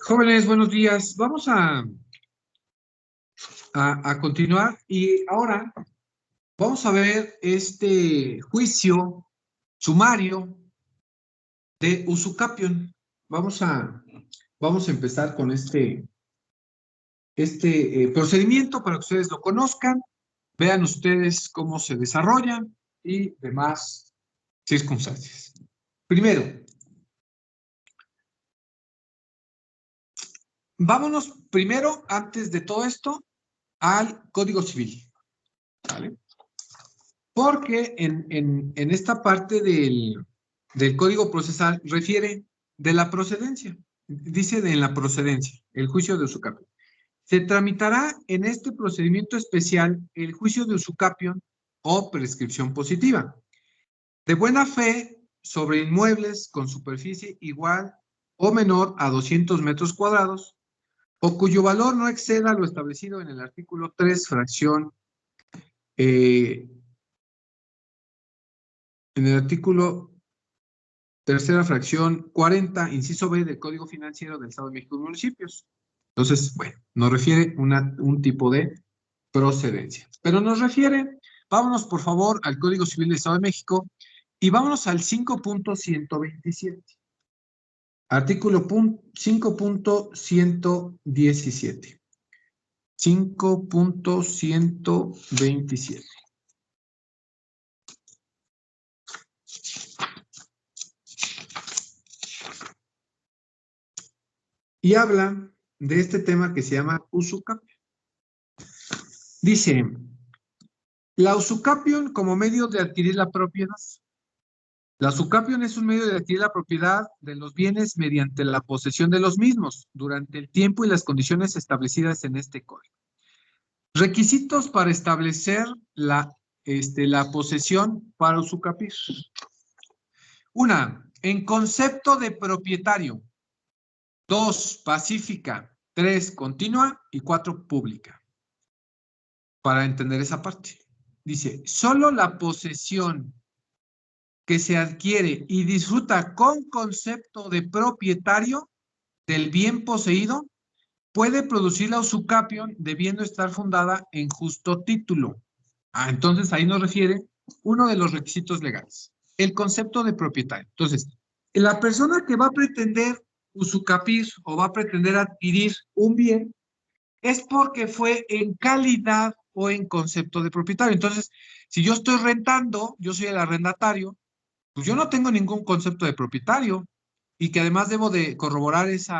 Jóvenes, buenos días. Vamos a continuar y ahora vamos a ver este juicio sumario de usucapión. Vamos a empezar con este procedimiento para que ustedes lo conozcan, vean ustedes cómo se desarrollan y demás circunstancias. Primero, vámonos primero, antes de todo esto, al Código Civil, ¿vale? Porque en esta parte del Código Procesal refiere de la procedencia. Dice en la procedencia, el juicio de usucapión. Se tramitará en este procedimiento especial el juicio de usucapión o prescripción positiva, de buena fe sobre inmuebles con superficie igual o menor a 200 metros cuadrados, o cuyo valor no exceda lo establecido en el artículo 3, fracción en el artículo tercera fracción 40, inciso B del Código Financiero del Estado de México y Municipios. Entonces, bueno, nos refiere un tipo de procedencia. Pero nos refiere, vámonos por favor al Código Civil del Estado de México y vámonos al 5.127. Artículo 5.117. 5.127. Y habla de este tema que se llama usucapión. Dice, la usucapión como medio de adquirir la propiedad. La usucapión es un medio de adquirir la propiedad de los bienes mediante la posesión de los mismos durante el tiempo y las condiciones establecidas en este código. Requisitos para establecer la posesión para usucapir. 1. En concepto de propietario. 2. Pacífica. 3. Continua. Y 4. Pública. Para entender esa parte. Dice, solo la posesión que se adquiere y disfruta con concepto de propietario del bien poseído puede producir la usucapión debiendo estar fundada en justo título. Entonces ahí nos refiere uno de los requisitos legales, el concepto de propietario. Entonces, la persona que va a pretender usucapir o va a pretender adquirir un bien es porque fue en calidad o en concepto de propietario. Entonces, si yo estoy rentando, yo soy el arrendatario, pues yo no tengo ningún concepto de propietario y que además debo de corroborar ese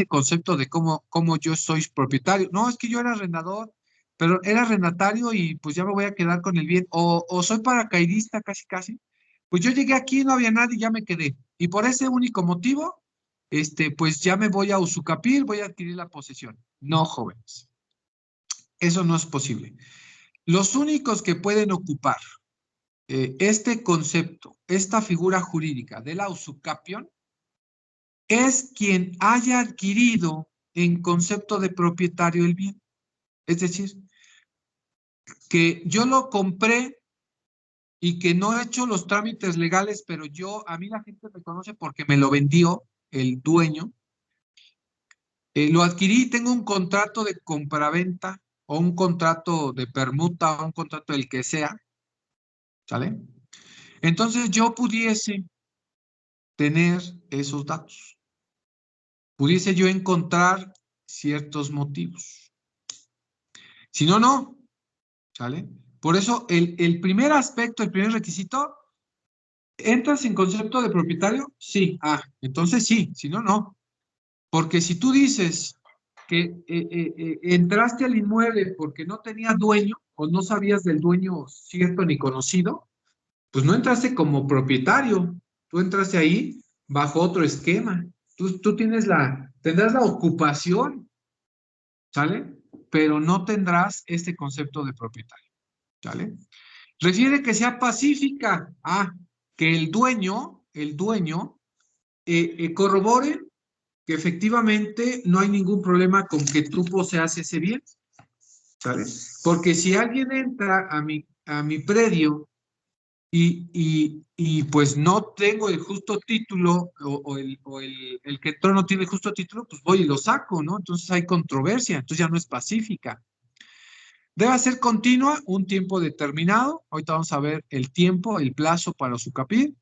concepto de cómo yo soy propietario. No, es que yo era arrendador, pero era arrendatario y pues ya me voy a quedar con el bien. O soy paracaidista casi casi. Pues yo llegué aquí, no había nadie y ya me quedé. Y por ese único motivo, pues ya me voy a usucapir, voy a adquirir la posesión. No, jóvenes. Eso no es posible. Los únicos que pueden ocupar este concepto, esta figura jurídica de la usucapión, es quien haya adquirido en concepto de propietario el bien. Es decir, que yo lo compré y que no he hecho los trámites legales, pero a mí la gente me conoce porque me lo vendió el dueño. Lo adquirí, tengo un contrato de compraventa o un contrato de permuta o un contrato del que sea, ¿sale? Entonces yo pudiese tener esos datos. Pudiese yo encontrar ciertos motivos. Si no, no, ¿sale? Por eso el primer aspecto, el primer requisito, ¿entras en concepto de propietario? Sí. Entonces sí, si no, no. Porque si tú dices que entraste al inmueble porque no tenía dueño o no sabías del dueño cierto ni conocido, pues no entraste como propietario. Tú entraste ahí bajo otro esquema. Tú tendrás la ocupación, ¿sale? Pero no tendrás este concepto de propietario, ¿sale? Refiere que sea pacífica. Que el dueño corrobore que efectivamente no hay ningún problema con que tú poseas ese bien, ¿sale? Porque si alguien entra a mi predio y pues no tengo el justo título el que entró no tiene el justo título, pues voy y lo saco, ¿no? Entonces hay controversia, entonces ya no es pacífica. Debe ser continua, un tiempo determinado. Ahorita vamos a ver el tiempo, el plazo para su capir,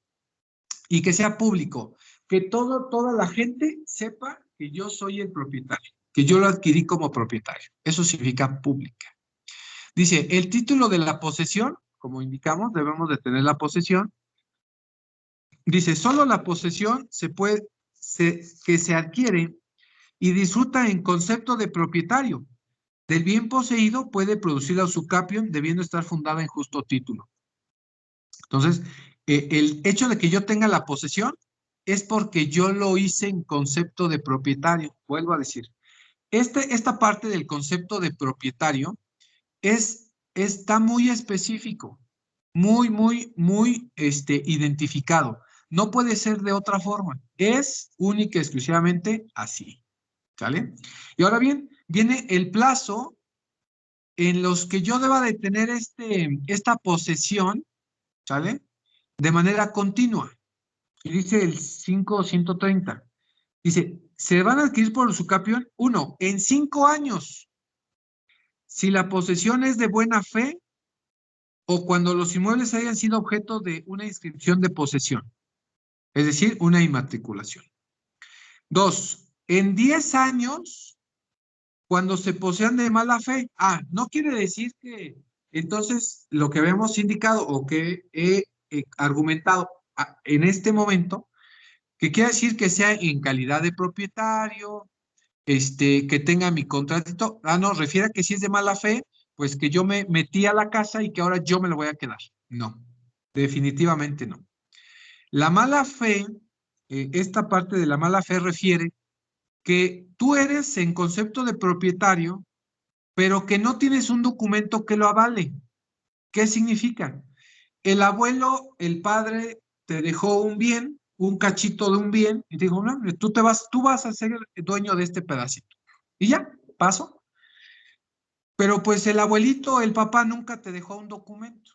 y que sea público, que toda la gente sepa que yo soy el propietario, que yo lo adquirí como propietario. Eso significa pública. Dice, el título de la posesión, como indicamos, debemos de tener la posesión. Dice, solo la posesión que se adquiere y disfruta en concepto de propietario del bien poseído puede producir la usucapión debiendo estar fundada en justo título. Entonces, el hecho de que yo tenga la posesión es porque yo lo hice en concepto de propietario. Vuelvo a decir, esta parte del concepto de propietario está muy específico, muy identificado. No puede ser de otra forma. Es única y exclusivamente así. ¿Sale? Y ahora bien, viene el plazo en los que yo deba de tener esta posesión, ¿sale? De manera continua. Y dice el 5.130. Dice, se van a adquirir por usucapión, 1, en 5 años. Si la posesión es de buena fe o cuando los inmuebles hayan sido objeto de una inscripción de posesión, es decir, una inmatriculación. 2, en 10 años, cuando se posean de mala fe. No quiere decir que entonces lo que habíamos indicado o que he argumentado en este momento, que quiere decir que sea en calidad de propietario, que tenga mi contratito. No, refiere a que si es de mala fe, pues que yo me metí a la casa y que ahora yo me lo voy a quedar. No, definitivamente no. La mala fe, esta parte de la mala fe refiere que tú eres en concepto de propietario, pero que no tienes un documento que lo avale. ¿Qué significa? El abuelo, el padre, te dejó un bien, un cachito de un bien, y te dijo, no, tú vas a ser el dueño de este pedacito. Y ya, paso. Pero pues el abuelito, el papá nunca te dejó un documento,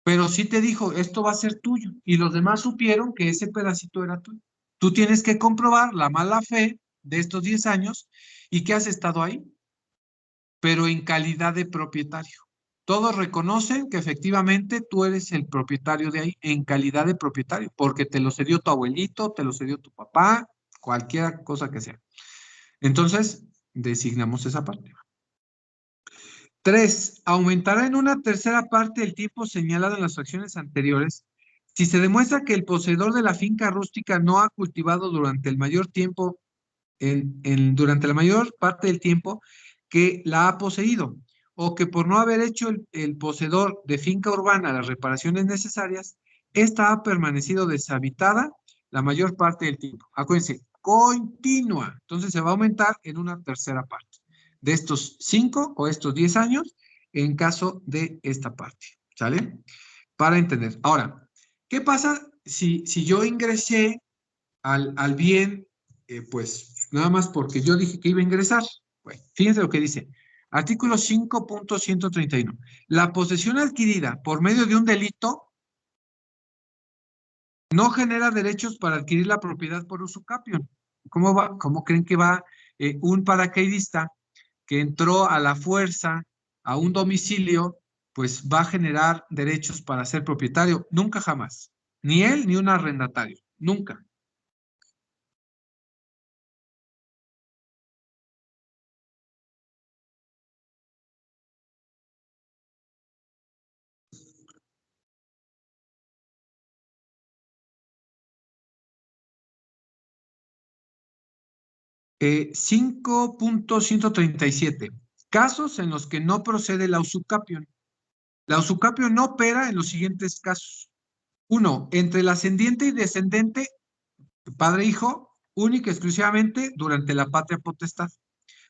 pero sí te dijo, esto va a ser tuyo. Y los demás supieron que ese pedacito era tuyo. Tú tienes que comprobar la mala fe de estos 10 años y que has estado ahí, pero en calidad de propietario. Todos reconocen que efectivamente tú eres el propietario de ahí en calidad de propietario, porque te lo cedió tu abuelito, te lo cedió tu papá, cualquier cosa que sea. Entonces, designamos esa parte. 3. Aumentará en una tercera parte el tiempo señalado en las fracciones anteriores si se demuestra que el poseedor de la finca rústica no ha cultivado durante el mayor tiempo, durante la mayor parte del tiempo que la ha poseído, o que por no haber hecho el poseedor de finca urbana las reparaciones necesarias, ésta ha permanecido deshabitada la mayor parte del tiempo. Acuérdense, continua. Entonces se va a aumentar en una tercera parte de estos 5 o estos 10 años en caso de esta parte. ¿Sale? Para entender. Ahora, ¿qué pasa si yo ingresé al bien, pues nada más porque yo dije que iba a ingresar? Bueno, fíjense lo que dice. Artículo 5.131. La posesión adquirida por medio de un delito no genera derechos para adquirir la propiedad por usucapión. ¿Cómo creen que va un paracaidista que entró a la fuerza a un domicilio, pues va a generar derechos para ser propietario? Nunca jamás. Ni él ni un arrendatario. Nunca. Eh, 5.137. Casos en los que no procede la usucapión. La usucapión no opera en los siguientes casos. 1. Entre el ascendiente y descendiente, padre e hijo, única y exclusivamente durante la patria potestad.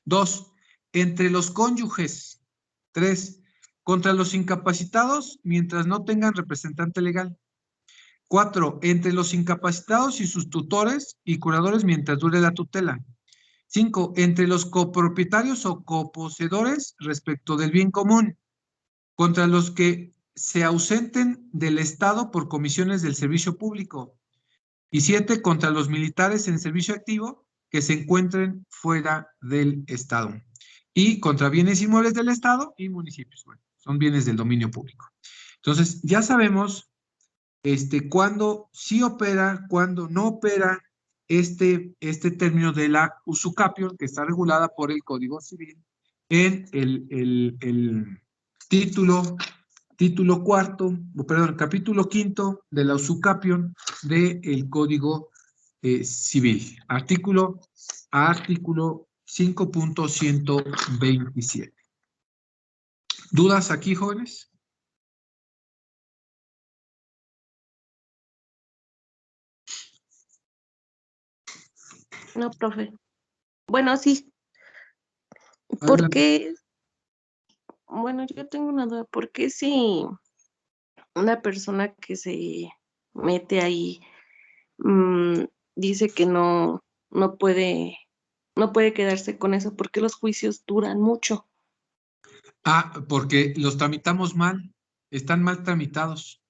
2. Entre los cónyuges. 3. Contra los incapacitados mientras no tengan representante legal. 4. Entre los incapacitados y sus tutores y curadores mientras dure la tutela. 5. Entre los copropietarios o coposeedores respecto del bien común, contra los que se ausenten del Estado por comisiones del servicio público. Y 7, contra los militares en servicio activo que se encuentren fuera del Estado. Y contra bienes inmuebles del Estado y municipios. Bueno, son bienes del dominio público. Entonces, ya sabemos cuándo sí opera, cuándo no opera este término de la usucapión, que está regulada por el Código Civil en el título cuarto, perdón, capítulo quinto de la usucapión del Código Civil, artículo 5.127. ¿Dudas aquí, jóvenes? No, profe. Bueno, sí. ¿Por Adelante. qué? Bueno, yo tengo una duda. ¿Por qué si una persona que se mete ahí dice que no puede quedarse con eso? ¿Por qué los juicios duran mucho? Porque los tramitamos mal, están mal tramitados.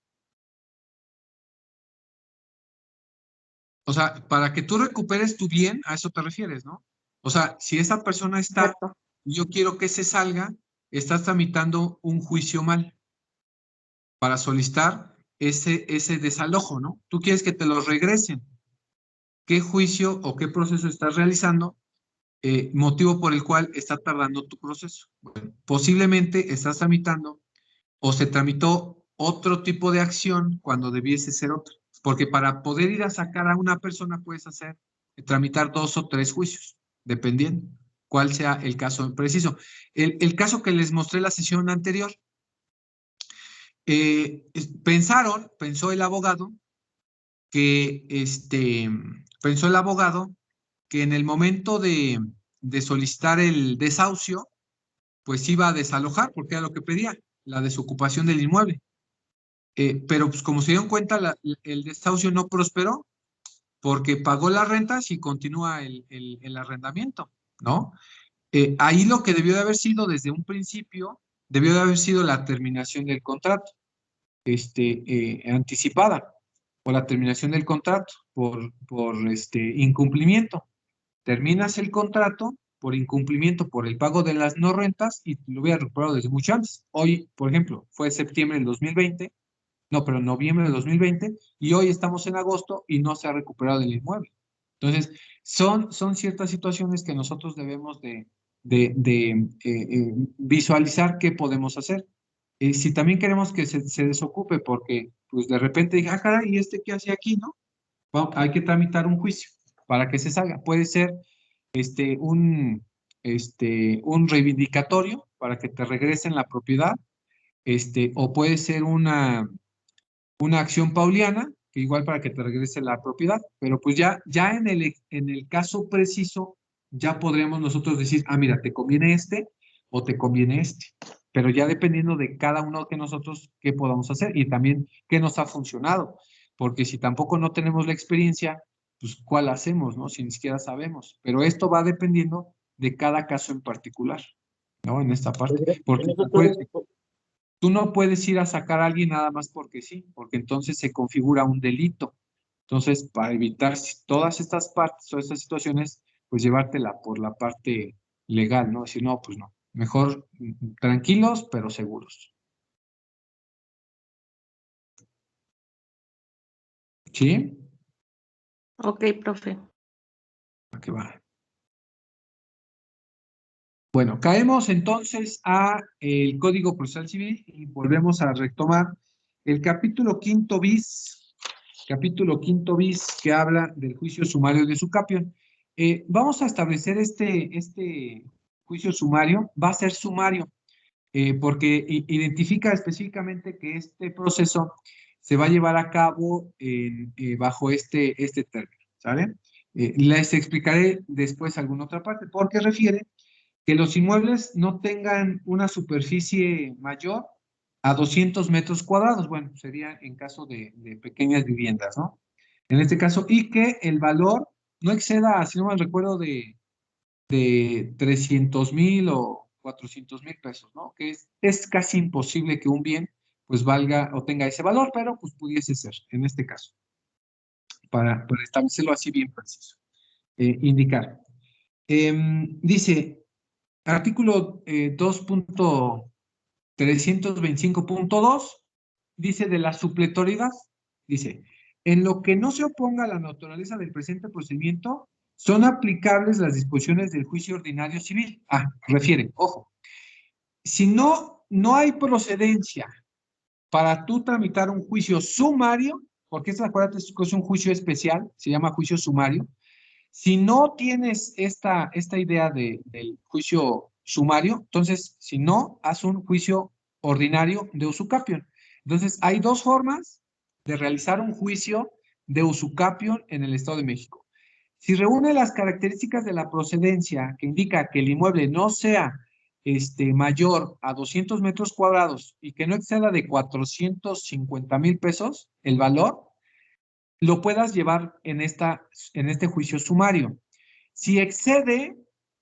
O sea, para que tú recuperes tu bien, a eso te refieres, ¿no? O sea, si esa persona está, Exacto. yo quiero que se salga, estás tramitando un juicio mal para solicitar ese desalojo, ¿no? Tú quieres que te los regresen. ¿Qué juicio o qué proceso estás realizando? Motivo por el cual está tardando tu proceso. Bueno, posiblemente estás tramitando o se tramitó otro tipo de acción cuando debiese ser otra. Porque para poder ir a sacar a una persona puedes tramitar 2 o 3 juicios, dependiendo cuál sea el caso preciso. El caso que les mostré la sesión anterior, pensó el abogado que en el momento de solicitar el desahucio, pues iba a desalojar, porque era lo que pedía, la desocupación del inmueble. Pero pues como se dieron cuenta, el desahucio no prosperó porque pagó las rentas y continúa el arrendamiento, ¿no? Ahí lo que debió de haber sido desde un principio, debió de haber sido la terminación del contrato, anticipada, o la terminación del contrato por incumplimiento. Terminas el contrato por incumplimiento, por el pago de las no rentas y lo hubiera recuperado desde mucho antes. Hoy, por ejemplo, fue septiembre del 2020, no, pero noviembre de 2020, y hoy estamos en agosto y no se ha recuperado el inmueble. Entonces, son ciertas situaciones que nosotros debemos de visualizar qué podemos hacer. Si también queremos que se desocupe porque, pues de repente dije, caray, ¿y este qué hace aquí, no? Hay que tramitar un juicio para que se salga. Puede ser este, un, un reivindicatorio para que te regresen la propiedad, o puede ser una acción pauliana, que igual para que te regrese la propiedad, pero pues ya en el caso preciso, ya podríamos nosotros decir, mira, te conviene este o te conviene este, pero ya dependiendo de cada uno de nosotros qué podamos hacer y también qué nos ha funcionado, porque si tampoco no tenemos la experiencia, pues cuál hacemos, ¿no? Si ni siquiera sabemos, pero esto va dependiendo de cada caso en particular, ¿no? En esta parte, porque tú no puedes ir a sacar a alguien nada más porque sí, porque entonces se configura un delito. Entonces, para evitar todas estas partes, todas estas situaciones, pues llevártela por la parte legal, ¿no? Decir, no, pues no, mejor tranquilos, pero seguros. ¿Sí? Ok, profe. ¿A qué va? Bueno, caemos entonces a el Código Procesal Civil y volvemos a retomar el capítulo quinto bis que habla del juicio sumario de usucapión. Vamos a establecer este juicio sumario, va a ser sumario, porque identifica específicamente que este proceso se va a llevar a cabo bajo este término, ¿sale? Les explicaré después alguna otra parte, porque refiere que los inmuebles no tengan una superficie mayor a 200 metros cuadrados. Bueno, sería en caso de pequeñas viviendas, ¿no? En este caso, y que el valor no exceda, si no mal recuerdo, de 300,000 o 400,000 pesos, ¿no? Que es casi imposible que un bien pues valga o tenga ese valor, pero pues pudiese ser, en este caso, para establecerlo así bien preciso. Indicar. Dice, artículo 2.325.2, dice de la supletoriedad, dice, en lo que no se oponga a la naturaleza del presente procedimiento, son aplicables las disposiciones del juicio ordinario civil. Refiere, ojo, si no hay procedencia para tú tramitar un juicio sumario, porque acuérdate que es un juicio especial, se llama juicio sumario. Si no tienes esta idea del juicio sumario, entonces, si no, haz un juicio ordinario de usucapión. Entonces, hay dos formas de realizar un juicio de usucapión en el Estado de México. Si reúne las características de la procedencia que indica que el inmueble no sea mayor a 200 metros cuadrados y que no exceda de 450,000 pesos el valor, lo puedas llevar en este juicio sumario. Si excede,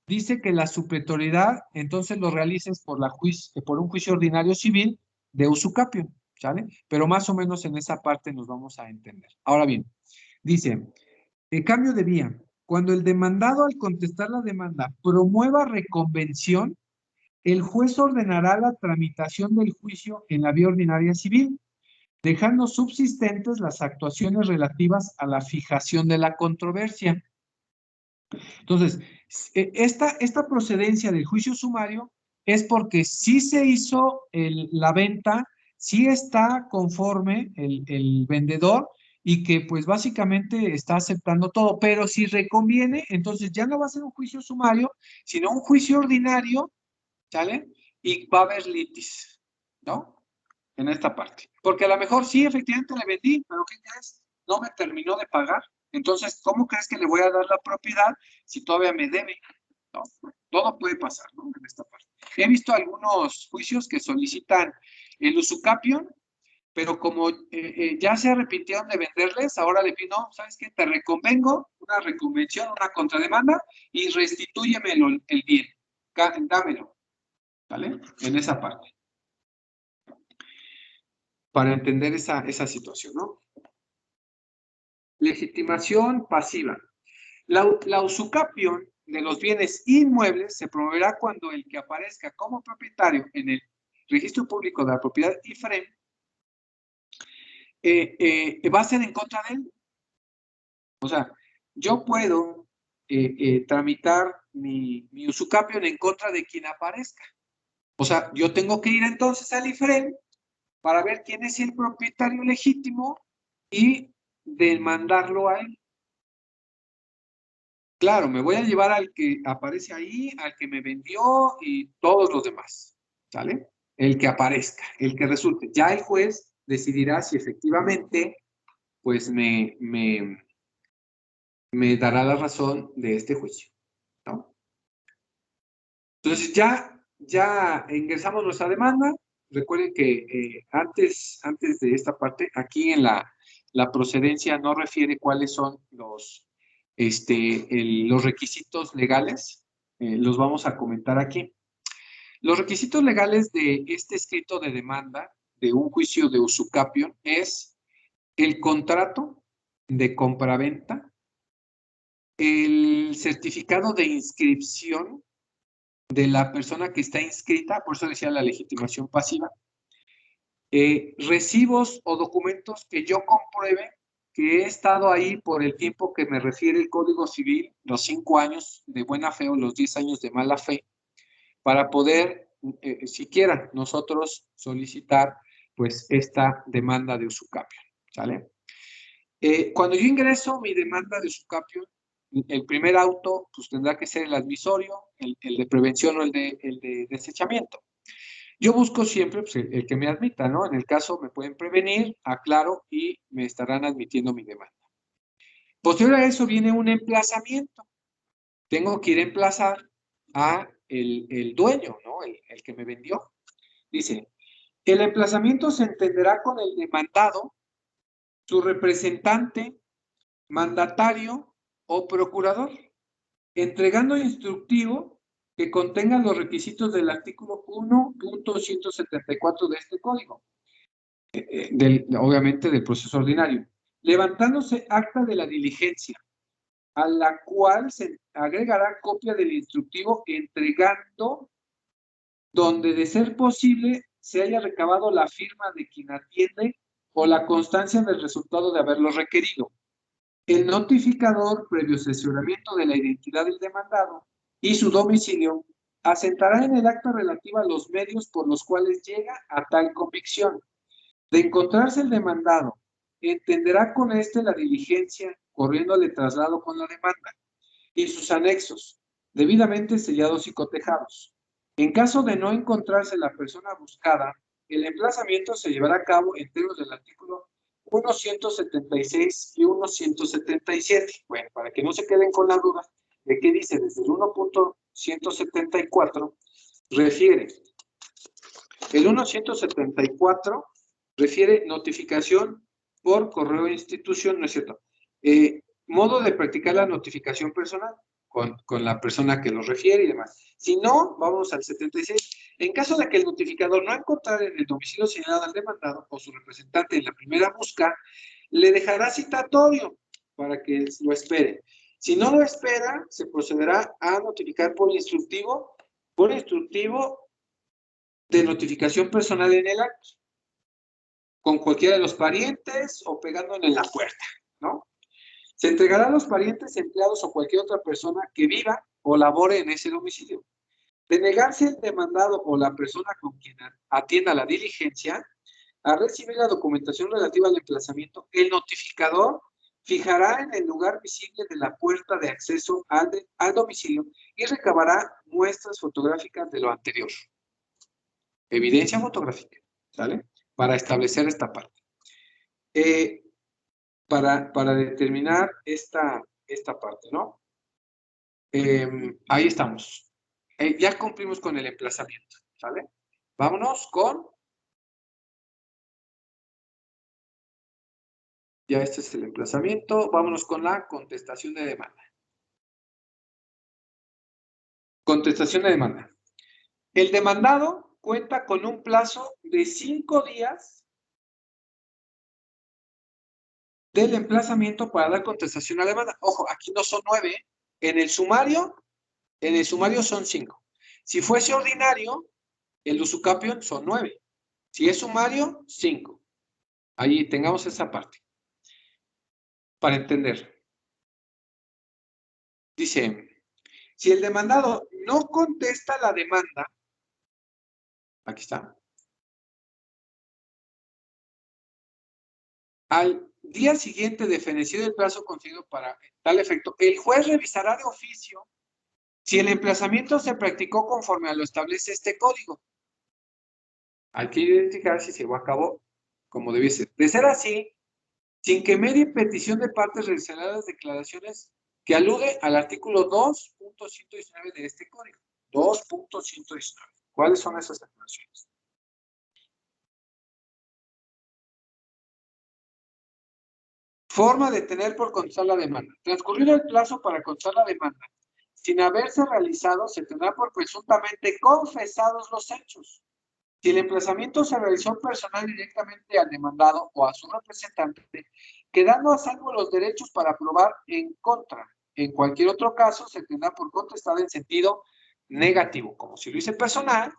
dice que la supletoriedad, entonces lo realices por un juicio ordinario civil de usucapión, ¿sale? Pero más o menos en esa parte nos vamos a entender. Ahora bien, dice, en cambio de vía, cuando el demandado al contestar la demanda promueva reconvención, el juez ordenará la tramitación del juicio en la vía ordinaria civil, dejando subsistentes las actuaciones relativas a la fijación de la controversia. Entonces, esta procedencia del juicio sumario es porque sí se hizo la venta, sí está conforme el vendedor y que pues básicamente está aceptando todo, pero si reconviene, entonces ya no va a ser un juicio sumario, sino un juicio ordinario, ¿sale? Y va a haber litis, ¿no? En esta parte. Porque a lo mejor sí, efectivamente le vendí, pero ¿qué crees? No me terminó de pagar. Entonces, ¿cómo crees que le voy a dar la propiedad si todavía me debe? No, todo puede pasar, ¿no? En esta parte. He visto algunos juicios que solicitan el usucapión, pero como ya se arrepintieron de venderles, ahora le pido, no, ¿sabes qué? Te reconvengo, una reconvención, una contrademanda, y restitúyeme el bien. Dámelo, ¿vale? En esa parte. Para entender esa situación, ¿no? Legitimación pasiva. La usucapión de los bienes inmuebles se promoverá cuando el que aparezca como propietario en el registro público de la propiedad IFREM va a ser en contra de él. O sea, yo puedo tramitar mi usucapión en contra de quien aparezca. O sea, yo tengo que ir entonces al IFREM para ver quién es el propietario legítimo y demandarlo a él. Claro, me voy a llevar al que aparece ahí, al que me vendió y todos los demás, ¿sale? El que aparezca, el que resulte. Ya el juez decidirá si efectivamente, pues me dará la razón de este juicio, ¿no? Entonces ya ingresamos nuestra demanda. Recuerden que antes de esta parte, aquí en la procedencia no refiere cuáles son los requisitos legales, los vamos a comentar aquí. Los requisitos legales de este escrito de demanda de un juicio de usucapión es el contrato de compraventa, el certificado de inscripción de la persona que está inscrita, por eso decía la legitimación pasiva, recibos o documentos que yo compruebe que he estado ahí por el tiempo que me refiere el Código Civil, los 5 años de buena fe o los 10 años de mala fe, para poder, siquiera nosotros solicitar, pues, esta demanda de usucapión, ¿sale? Cuando yo ingreso mi demanda de usucapión, el primer auto, pues, tendrá que ser el admisorio, el de prevención o el de desechamiento. Yo busco siempre pues, el que me admita, ¿no? En el caso me pueden prevenir, aclaro y me estarán admitiendo mi demanda. Posterior a eso viene un emplazamiento. Tengo que ir a emplazar a el dueño, ¿no? El que me vendió. Dice, el emplazamiento se entenderá con el demandado, su representante, mandatario o procurador, entregando instructivo que contenga los requisitos del artículo 1.174 de este código. obviamente del proceso ordinario, levantándose acta de la diligencia, a la cual se agregará copia del instructivo, entregando donde de ser posible se haya recabado la firma de quien atiende o la constancia del resultado de haberlo requerido. El notificador, previo asesoramiento de la identidad del demandado y su domicilio, asentará en el acta relativa los medios por los cuales llega a tal convicción. De encontrarse el demandado, entenderá con éste la diligencia, corriéndole traslado con la demanda y sus anexos, debidamente sellados y cotejados. En caso de no encontrarse la persona buscada, el emplazamiento se llevará a cabo en términos del artículo 1.176 y 1.177. Bueno, para que no se queden con la duda de qué dice desde el 1.174, refiere, el 1.174 refiere notificación por correo de institución, ¿no es cierto? Modo de practicar la notificación personal con la persona que lo refiere y demás. Si no, vamos al 76. En caso de que el notificador no encontrara en el domicilio señalado al demandado o su representante en la primera busca, le dejará citatorio para que lo espere. Si no lo espera, se procederá a notificar por instructivo de notificación personal en el acto, con cualquiera de los parientes o pegándole en la puerta, ¿no? Se entregará a los parientes, empleados o cualquier otra persona que viva o labore en ese domicilio. De negarse el demandado o la persona con quien atienda la diligencia a recibir la documentación relativa al emplazamiento, el notificador fijará en el lugar visible de la puerta de acceso al domicilio y recabará muestras fotográficas de lo anterior. Evidencia fotográfica, ¿sale? Para establecer esta parte. Para determinar esta parte, ¿no? Ahí estamos. Ya cumplimos con el emplazamiento, ¿sale? Vámonos con... Ya este es el emplazamiento. Vámonos con la contestación de demanda. Contestación de demanda. El demandado cuenta con un plazo de 5 días del emplazamiento para dar contestación a la demanda. Ojo, aquí no son 9. En el sumario son 5. Si fuese ordinario, el usucapión son 9. Si es sumario, 5. Ahí tengamos esa parte. Para entender. Dice, si el demandado no contesta la demanda, aquí está, al día siguiente de fenecido el plazo concedido para tal efecto, el juez revisará de oficio si el emplazamiento se practicó conforme a lo establece este código. Hay que identificar si se llevó a cabo como debe ser. De ser así, sin que medie petición de partes realizará las declaraciones que alude al artículo 2.119 de este código. 2.119. ¿Cuáles son esas declaraciones? Forma de tener por contestar la demanda. Transcurrido el plazo para contestar la demanda, sin haberse realizado, se tendrá por presuntamente confesados los hechos. Si el emplazamiento se realizó personal directamente al demandado o a su representante, quedando a salvo los derechos para probar en contra. En cualquier otro caso, se tendrá por contestada en sentido negativo. Como si lo hice personal,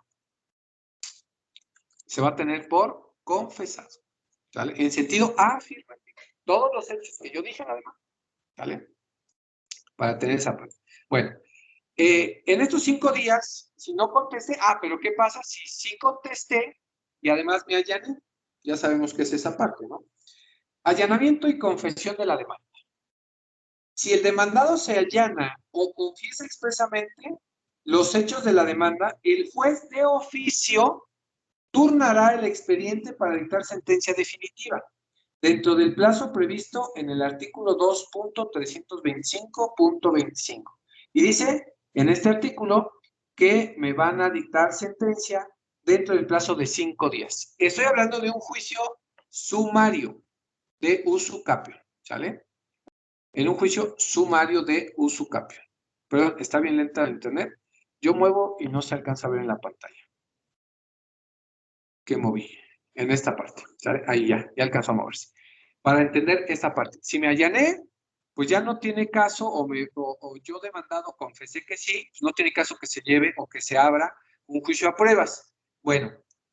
se va a tener por confesado. ¿Vale? En sentido afirmativo. Todos los hechos que yo dije en la demanda. ¿Vale? Para tener esa parte. Bueno, en estos 5 días, si no contesté, pero ¿qué pasa si sí contesté y además me allané? Ya sabemos que es esa parte, ¿no? Allanamiento y confesión de la demanda. Si el demandado se allana o confiesa expresamente los hechos de la demanda, el juez de oficio turnará el expediente para dictar sentencia definitiva, dentro del plazo previsto en el artículo 2.325.25. Y dice en este artículo que me van a dictar sentencia dentro del plazo de 5 días. Estoy hablando de un juicio sumario de usucapio, ¿sale? En un juicio sumario de usucapio. Pero está bien lenta el internet. Yo muevo y no se alcanza a ver en la pantalla. ¿Qué moví? En esta parte, ¿sale? Ahí ya alcanzó a moverse. Para entender esta parte. Si me allané, pues ya no tiene caso, o yo demandado confesé que sí, pues no tiene caso que se lleve o que se abra un juicio a pruebas. Bueno,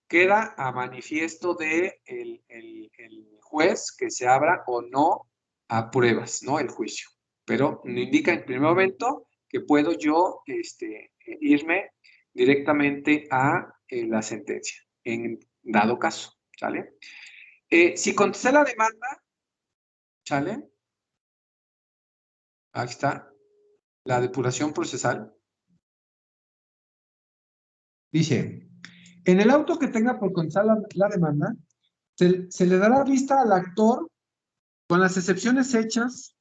queda a manifiesto de el juez que se abra o no a pruebas, ¿no? El juicio. Pero me indica en primer momento que puedo yo irme directamente a la sentencia, en dado caso, ¿sale? Si contesté la demanda, ¿sale? Aquí está, la depuración procesal. Dice, en el auto que tenga por contestar la demanda, se le dará vista al actor con las excepciones hechas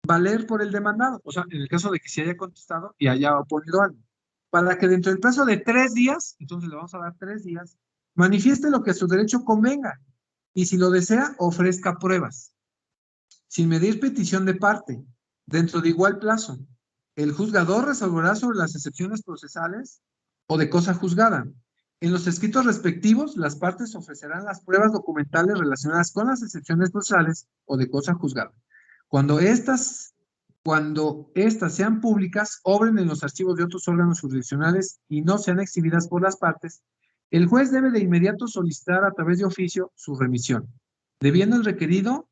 valer por el demandado. O sea, en el caso de que se haya contestado y haya oponido algo. Para que dentro del plazo de 3 días, entonces le vamos a dar 3 días, manifieste lo que a su derecho convenga. Y si lo desea, ofrezca pruebas. Sin medir petición de parte, dentro de igual plazo. El juzgador resolverá sobre las excepciones procesales o de cosa juzgada. En los escritos respectivos, las partes ofrecerán las pruebas documentales relacionadas con las excepciones procesales o de cosa juzgada. Cuando estas sean públicas, obren en los archivos de otros órganos jurisdiccionales y no sean exhibidas por las partes, el juez debe de inmediato solicitar a través de oficio su remisión, debiendo el requerido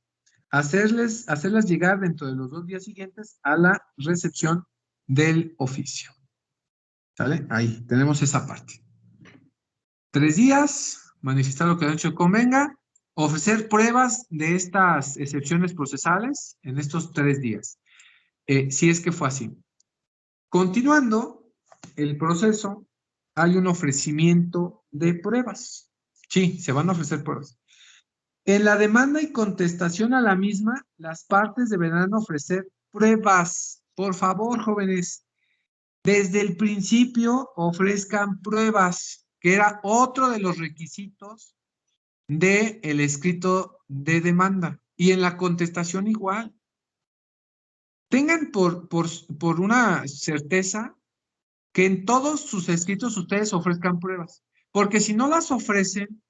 hacerlas llegar dentro de los 2 días siguientes a la recepción del oficio. ¿Sale? Ahí tenemos esa parte. 3 días, manifestar lo que el hecho convenga, ofrecer pruebas de estas excepciones procesales en estos 3 días, si es que fue así. Continuando el proceso, hay un ofrecimiento de pruebas. Sí, se van a ofrecer pruebas. En la demanda y contestación a la misma, las partes deberán ofrecer pruebas. Por favor, jóvenes, desde el principio ofrezcan pruebas, que era otro de los requisitos del escrito de demanda. Y en la contestación igual. Tengan por una certeza que en todos sus escritos ustedes ofrezcan pruebas, porque si no las ofrecen,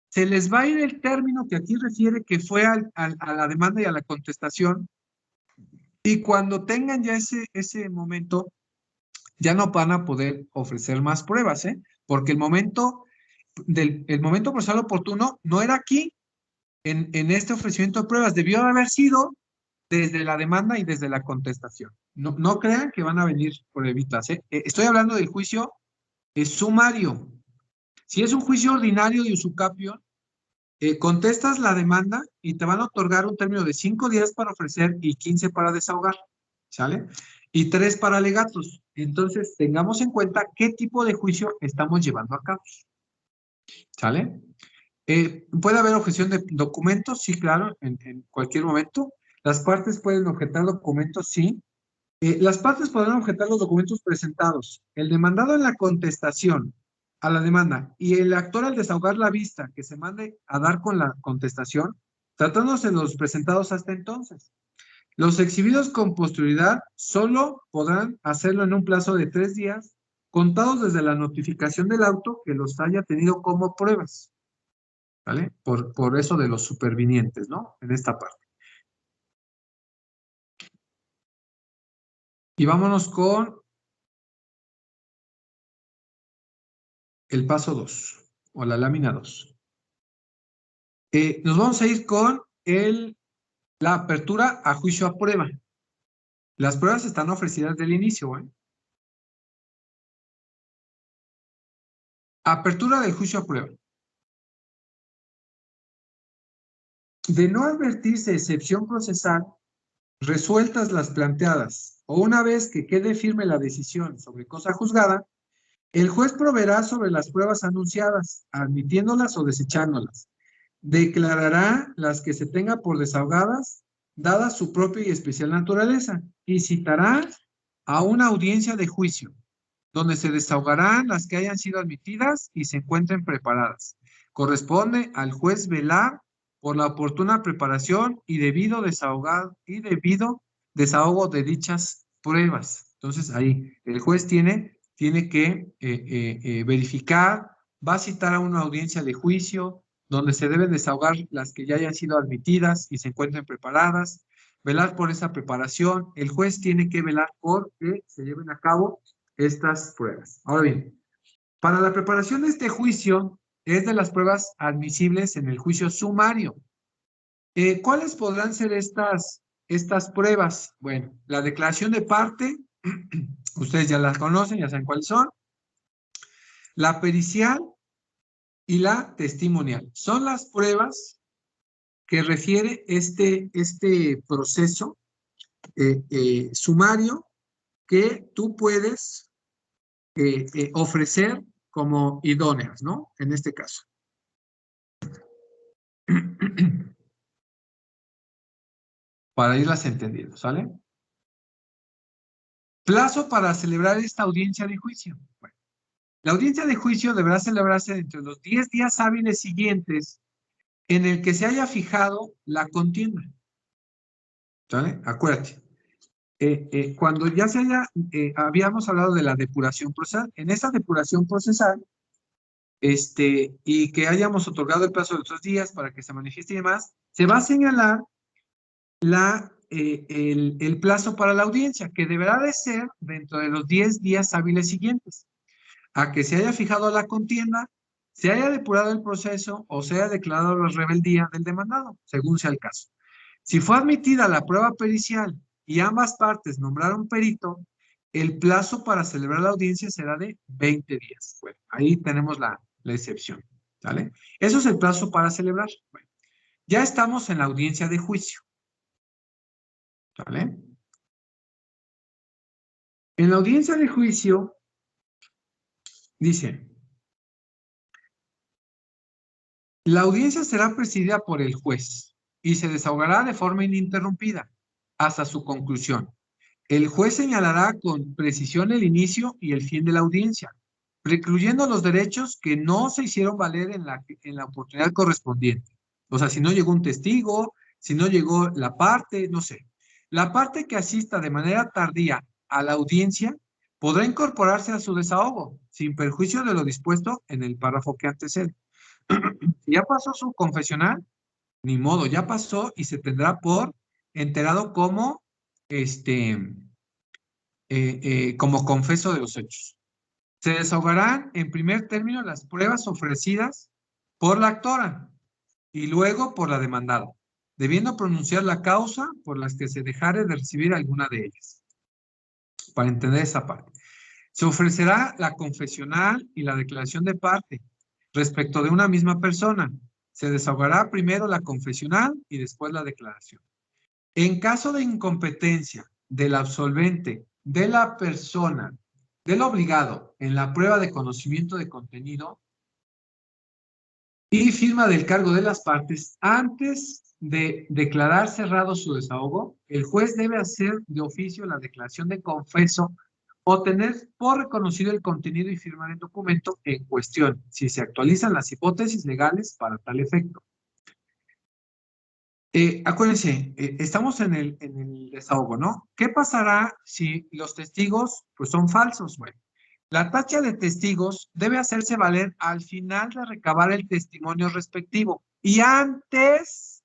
se les va a ir el término que aquí refiere que fue a la demanda y a la contestación, y cuando tengan ya ese momento, ya no van a poder ofrecer más pruebas, ¿eh? Porque el momento procesal oportuno no era aquí, en este ofrecimiento de pruebas, debió de haber sido desde la demanda y desde la contestación. No crean que van a venir por evitas, ¿eh? Estoy hablando del juicio sumario. Si es un juicio ordinario de usucapio, contestas la demanda y te van a otorgar un término de 5 días para ofrecer y 15 para desahogar, ¿sale? Y 3 para alegatos. Entonces, tengamos en cuenta qué tipo de juicio estamos llevando a cabo, ¿sale? ¿Puede haber objeción de documentos? Sí, claro, en cualquier momento. Las partes pueden objetar documentos, sí. Las partes podrán objetar los documentos presentados. El demandado en la contestación a la demanda y el actor al desahogar la vista que se mande a dar con la contestación, tratándose de los presentados hasta entonces. Los exhibidos con posterioridad solo podrán hacerlo en un plazo de 3 días, contados desde la notificación del auto que los haya tenido como pruebas. ¿Vale? Por eso de los supervinientes, ¿no? En esta parte. Y vámonos con el paso 2, o la lámina 2. Nos vamos a ir con la apertura a juicio a prueba. Las pruebas están ofrecidas del inicio, ¿eh? Apertura del juicio a prueba. De no advertirse excepción procesal, resueltas las planteadas, o una vez que quede firme la decisión sobre cosa juzgada, el juez proveerá sobre las pruebas anunciadas, admitiéndolas o desechándolas. Declarará las que se tenga por desahogadas, dada su propia y especial naturaleza, y citará a una audiencia de juicio, donde se desahogarán las que hayan sido admitidas y se encuentren preparadas. Corresponde al juez velar por la oportuna preparación y debido desahogo de dichas pruebas. Entonces, ahí el juez tiene que verificar, va a citar a una audiencia de juicio, donde se deben desahogar las que ya hayan sido admitidas y se encuentren preparadas, velar por esa preparación. El juez tiene que velar por que se lleven a cabo estas pruebas. Ahora bien, para la preparación de este juicio es de las pruebas admisibles en el juicio sumario. ¿Cuáles podrán ser estas pruebas? Bueno, la declaración de parte, ustedes ya las conocen, ya saben cuáles son. La pericial y la testimonial. Son las pruebas que refiere este proceso sumario que tú puedes ofrecer como idóneas, ¿no? En este caso. Para irlas entendiendo, ¿sale? Plazo para celebrar esta audiencia de juicio. Bueno, la audiencia de juicio deberá celebrarse entre los 10 días hábiles siguientes en el que se haya fijado la contienda. ¿Sale? Acuérdate. Cuando ya se haya, habíamos hablado de la depuración procesal. En esa depuración procesal, y que hayamos otorgado el plazo de 3 días para que se manifieste y demás, se va a señalar el plazo para la audiencia, que deberá de ser dentro de los 10 días hábiles siguientes, a que se haya fijado la contienda, se haya depurado el proceso o se haya declarado la rebeldía del demandado, según sea el caso. Si fue admitida la prueba pericial y ambas partes nombraron perito, el plazo para celebrar la audiencia será de 20 días. Bueno, ahí tenemos la excepción, ¿vale? Eso es el plazo para celebrar. Bueno, ya estamos en la audiencia de juicio, ¿vale? En la audiencia de juicio, dice, la audiencia será presidida por el juez y se desahogará de forma ininterrumpida hasta su conclusión. El juez señalará con precisión el inicio y el fin de la audiencia, precluyendo los derechos que no se hicieron valer en la oportunidad correspondiente. O sea, si no llegó un testigo, si no llegó la parte, no sé. La parte que asista de manera tardía a la audiencia podrá incorporarse a su desahogo, sin perjuicio de lo dispuesto en el párrafo que antecede. Si ya pasó su confesional, ni modo, ya pasó y se tendrá por enterado como como confeso de los hechos. Se desahogarán en primer término las pruebas ofrecidas por la actora y luego por la demandada, debiendo pronunciar la causa por las que se dejare de recibir alguna de ellas. Para entender esa parte. Se ofrecerá la confesional y la declaración de parte respecto de una misma persona. Se desahogará primero la confesional y después la declaración. En caso de incompetencia del absolvente, de la persona, del obligado en la prueba de conocimiento de contenido y firma del cargo de las partes, antes de declarar cerrado su desahogo, el juez debe hacer de oficio la declaración de confeso o tener por reconocido el contenido y firmar el documento en cuestión, si se actualizan las hipótesis legales para tal efecto. Acuérdense, estamos en el desahogo, ¿no? ¿Qué pasará si los testigos pues, son falsos? Bueno, la tacha de testigos debe hacerse valer al final de recabar el testimonio respectivo y antes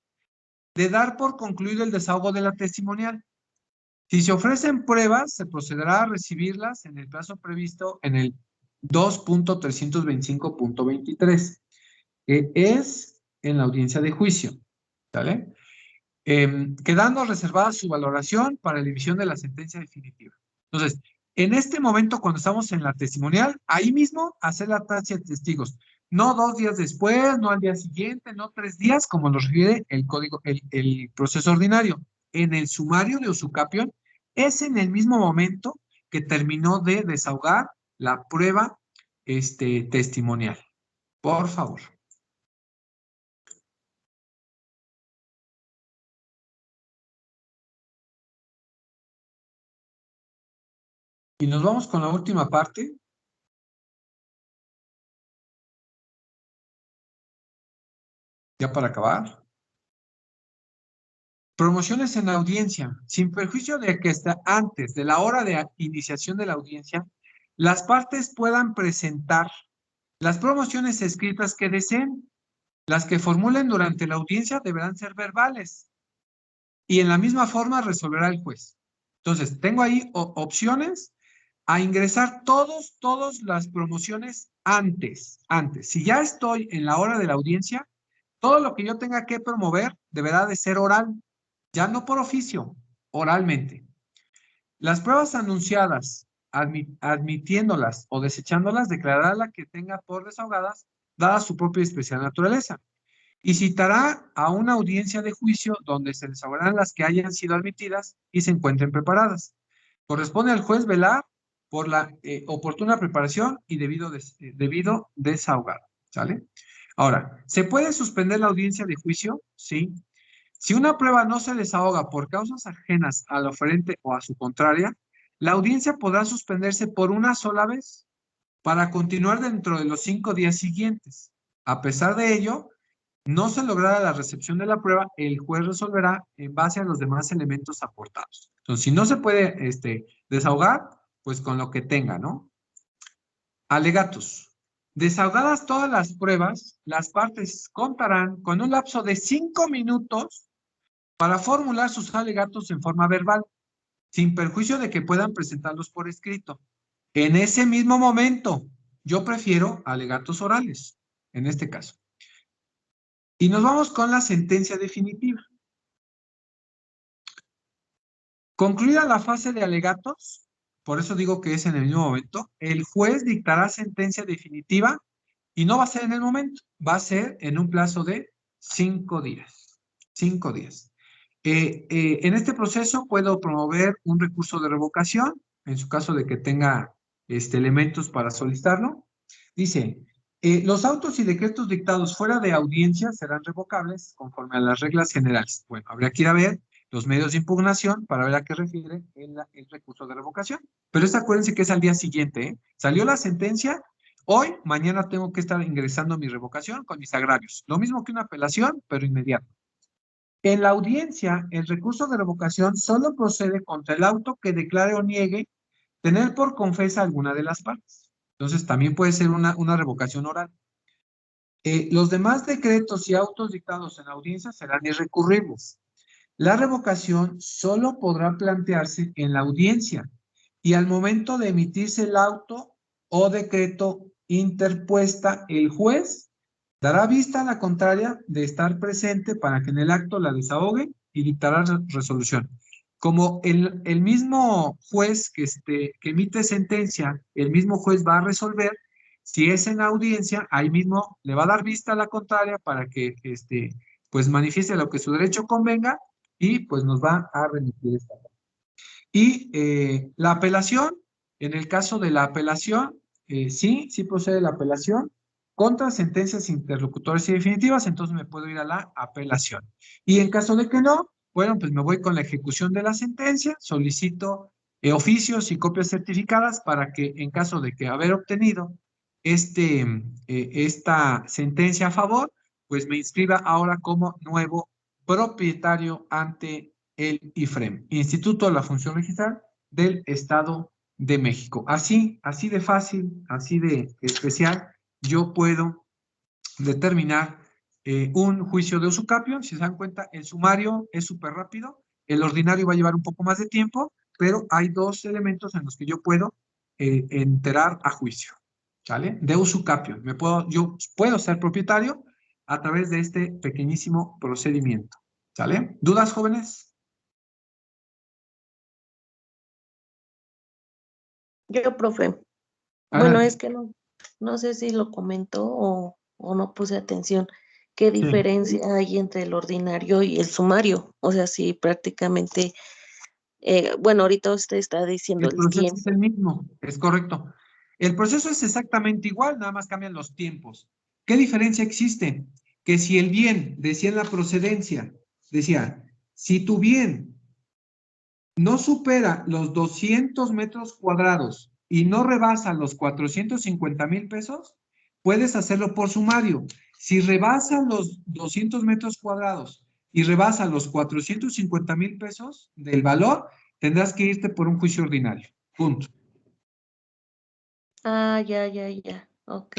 de dar por concluido el desahogo de la testimonial. Si se ofrecen pruebas, se procederá a recibirlas en el plazo previsto en el 2.325.23, que es en la audiencia de juicio, ¿vale? Quedando reservada su valoración para la emisión de la sentencia definitiva. Entonces, en este momento, cuando estamos en la testimonial, ahí mismo hacer la tacha de testigos. No 2 días después, no al día siguiente, no 3 días, como lo refiere el código, el proceso ordinario. En el sumario de usucapión, es en el mismo momento que terminó de desahogar la prueba testimonial. Por favor. Y nos vamos con la última parte. Ya para acabar. Promociones en la audiencia. Sin perjuicio de que hasta antes de la hora de iniciación de la audiencia, las partes puedan presentar las promociones escritas que deseen. Las que formulen durante la audiencia deberán ser verbales y en la misma forma resolverá el juez. Entonces, tengo ahí opciones a ingresar todas las promociones antes. Si ya estoy en la hora de la audiencia, todo lo que yo tenga que promover deberá de ser oral, ya no por oficio, oralmente. Las pruebas anunciadas, admitiéndolas o desechándolas, declarará la que tenga por desahogadas, dada su propia y especial naturaleza. Y citará a una audiencia de juicio donde se desahogarán las que hayan sido admitidas y se encuentren preparadas. Corresponde al juez velar por la oportuna preparación y debido desahogado. ¿Sale? Ahora, ¿se puede suspender la audiencia de juicio? Sí. Si una prueba no se desahoga por causas ajenas al oferente o a su contraria, la audiencia podrá suspenderse por una sola vez para continuar dentro de los 5 días siguientes. A pesar de ello, no se lograra la recepción de la prueba, el juez resolverá en base a los demás elementos aportados. Entonces, si no se puede desahogar, pues con lo que tenga, ¿no? Alegatos. Desahogadas todas las pruebas, las partes contarán con un lapso de 5 minutos para formular sus alegatos en forma verbal, sin perjuicio de que puedan presentarlos por escrito. En ese mismo momento, yo prefiero alegatos orales, en este caso. Y nos vamos con la sentencia definitiva. Concluida la fase de alegatos, por eso digo que es en el mismo momento, el juez dictará sentencia definitiva y no va a ser en el momento, va a ser en un plazo de 5 días. 5 días. En este proceso puedo promover un recurso de revocación, en su caso de que tenga elementos para solicitarlo. Dice, los autos y decretos dictados fuera de audiencia serán revocables conforme a las reglas generales. Bueno, habría que ir a ver los medios de impugnación para ver a qué refiere el recurso de revocación. Pero acuérdense que es al día siguiente, ¿eh? Salió la sentencia, hoy, mañana tengo que estar ingresando mi revocación con mis agravios. Lo mismo que una apelación, pero inmediato. En la audiencia, el recurso de revocación solo procede contra el auto que declare o niegue tener por confesa alguna de las partes. Entonces, también puede ser una revocación oral. Los demás decretos y autos dictados en la audiencia serán irrecurribles. La revocación solo podrá plantearse en la audiencia y al momento de emitirse el auto o decreto interpuesta, el juez dará vista a la contraria de estar presente para que en el acto la desahogue y dictará resolución. Como el mismo juez que emite sentencia, el mismo juez va a resolver, si es en la audiencia, ahí mismo le va a dar vista a la contraria para que pues manifieste lo que su derecho convenga y pues nos va a remitir esta. Y la apelación, en el caso de la apelación, sí procede la apelación contra sentencias interlocutorias y definitivas, entonces me puedo ir a la apelación. Y en caso de que no, bueno, pues me voy con la ejecución de la sentencia, solicito oficios y copias certificadas para que en caso de que haber obtenido esta sentencia a favor, pues me inscriba ahora como nuevo propietario ante el IFREM, Instituto de la Función Registral del Estado de México. Así de fácil, así de especial, yo puedo determinar un juicio de usucapio. Si se dan cuenta, el sumario es súper rápido, el ordinario va a llevar un poco más de tiempo, pero hay dos elementos en los que yo puedo enterar a juicio, ¿sale? De usucapio. Yo puedo ser propietario a través de este pequeñísimo procedimiento, ¿sale? ¿Dudas, jóvenes? Yo, profe, bueno, Adelante. es que no sé si lo comentó o no puse atención. ¿Qué Sí. diferencia hay entre el ordinario y el sumario? O sea, si prácticamente, bueno, ahorita usted está diciendo El el proceso es tiempo. el mismo, es correcto. El proceso es exactamente igual, nada más cambian los tiempos. ¿Qué diferencia existe? Que si el bien, decía en la procedencia, decía, si tu bien no supera los 200 metros cuadrados y no rebasa los 450,000 pesos, puedes hacerlo por sumario. Si rebasa los 200 metros cuadrados y rebasa los 450,000 pesos del valor, tendrás que irte por un juicio ordinario. Punto. Ah, ya, ok.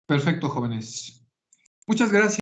Perfecto, jóvenes. Muchas gracias.